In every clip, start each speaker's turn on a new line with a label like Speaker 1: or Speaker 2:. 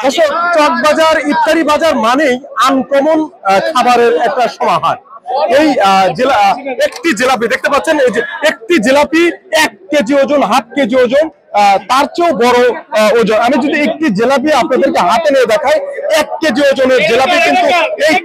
Speaker 1: আসলে চকবাজার ইফতারি বাজার মানেই আনকমন খাবারের একটা সমাহার। এই একটি জিলাপি দেখতে পাচ্ছেন, এই যে একটি জিলাপি 1 কেজি ওজন, হাফ কেজি ওজন, তার চেয়েও বড় ওজন। আমি যদি একটি জিলাপি আপনাদেরকে হাতে নিয়ে দেখাই, 1 কেজি ওজনের জিলাপি কিন্তু এই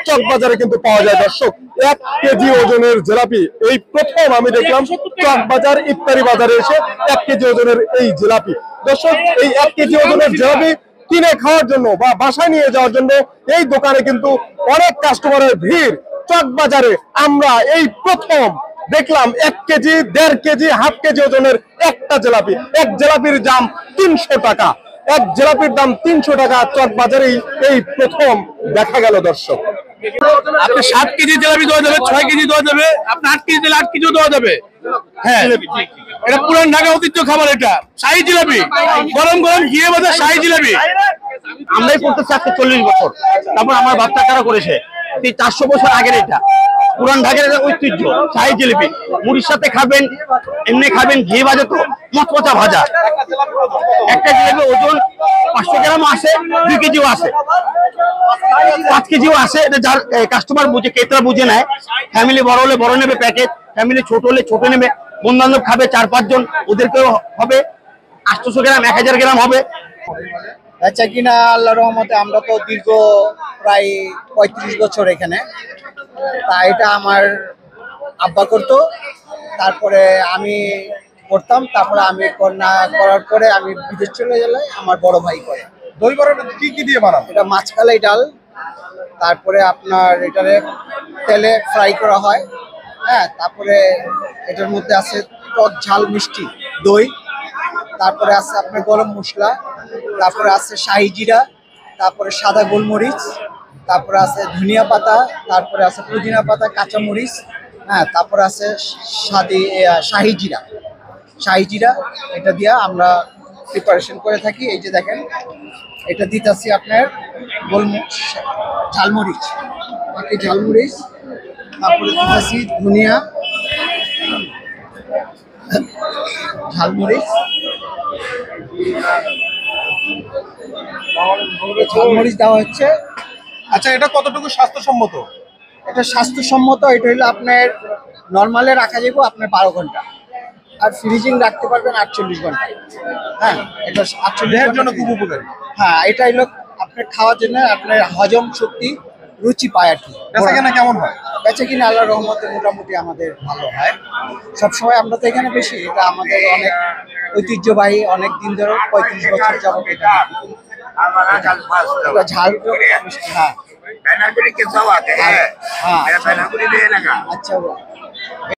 Speaker 1: চকবাজারে কিন্তু পাওয়া যায় দর্শক। 1 কেজি ওজনের জিলাপি এই প্রথম আমি দেখলাম চকবাজার ইফতারি বাজারে এসে 1 কেজি ওজনের এই জিলাপি। দর্শক, এই 1 কেজি ওজনের জিলাপি কিনে খাওয়ার জন্য বা বাসায় নিয়ে যাওয়ার জন্য এই দোকানে কিন্তু অনেক কাস্টমারের ভিড়। চকবাজারে আমরা এই প্রথম দেখলাম 1 কেজি, 1.5 কেজি, হাফ কেজি ওজনের একটা জিলাপি। এক জিলাপির দাম 300 টাকা। এক জিলাপির দাম 300 টাকা চকবাজারেই এই প্রথম দেখা গেল দর্শক।
Speaker 2: আপনি 7 কেজি জিলাপি দেওয়া যাবে, 6 কেজি দেওয়া যাবে, আপনি 8 কেজি দিলে 8 কেজিও দেওয়া যাবে। হ্যাঁ, এটা পুরান ঢাকা ঐতিহ্য খাবার। এটা শাহী জিলাপি, গরম গরম ঘিয়ে ভাজা শাহী জিলাপি।
Speaker 3: আমরাই করতেছি আজকে 40 বছর। তারপর আমার বাপ কাকারা করেছে। 400 বছর আগের এটা পুরান ঢাকার ঐতিহ্য শাহী জিলাপি। মুড়ির সাথে খাবেন, এমনি খাবেন, ঘি ভাজা তো মচমচা ভাজা। একটা জিলাপি ওজন 500 গ্রাম আসে, 2 কেজিও আসে, 5 কেজিও আসে। এটা যার কাস্টমার বুঝে, ক্রেতা বুঝে নেয়। ফ্যামিলি বড় হলে বড় নেবে প্যাকেট, ফ্যামিলি ছোট হলে ছোট নেবে। বন্ধু বান্ধব খাবে 4-5 জন, ওদেরকেও হবে। 800 গ্রাম, 1000 গ্রাম হবে।
Speaker 4: আচ্ছা কিনা আল্লাহর রহমতে আমরা তো দীর্ঘ প্রায় 35 বছর এখানে। তা এটা আমার আব্বা করতো, তারপরে আমি করতাম, তারপরে আমি করার পরে আমি বিদেশ চলে গেলে আমার বড় ভাই করে।
Speaker 1: দই বড়াটা কি কি দিয়ে বানান?
Speaker 4: এটা মাছকালাই ডাল, তারপরে আপনার এটারে তেলে ফ্রাই করা হয়। হ্যাঁ, তারপরে এটার মধ্যে আছে টক ঝাল মিষ্টি দই, তারপরে আছে আপনার গরম মশলা, তারপরে আছে শাহি জিরা, তারপরে সাদা গোলমরিচ, তারপরে আছে ধনিয়া পাতা, তারপরে আছে পুদিনা পাতা, কাঁচামরিচ। হ্যাঁ, তারপরে আছে শাহি জিরা। এটা দিয়ে আমরা প্রিপারেশন করে থাকি। এই যে দেখেন, এটা দিতেছি আপনার ঝালমরিচ, তারপরে দিতেছি ধনিয়া, ঝালমরিচ দেওয়া হচ্ছে।
Speaker 1: আচ্ছা, এটা কতটুকু স্বাস্থ্যসম্মত?
Speaker 4: এটা স্বাস্থ্যসম্মত। এটা হলো আপনার নর্মালে রাখা যাবে আপনার 12 ঘন্টা, আর ফ্রিজিং রাখতে পারবেন 48 ঘন্টা। হ্যাঁ, এটা 48
Speaker 1: জন্য খুব উপকারী।
Speaker 4: হ্যাঁ, এটা হলো আপনার খাওয়ার জন্য, আপনার হজম শক্তি, রুচি পায় আর কি।
Speaker 1: বেচাকেনা কেমন হয়?
Speaker 4: বেচাকেনা আল্লাহর রহমতে মোটামুটি আমাদের ভালো হয়। সবসময় আমরা তো এখানে বেশি, এটা আমাদের অনেক ঐতিহ্যবাহী, অনেক দিন ধরে 35 বছর যাবত এটা ঝাল। হ্যাঁ,
Speaker 5: पैनागुड़ी के 100 आते हैं।
Speaker 4: हाँ,
Speaker 5: मेरा पैनागुड़ी ले लगा।
Speaker 4: अच्छा वो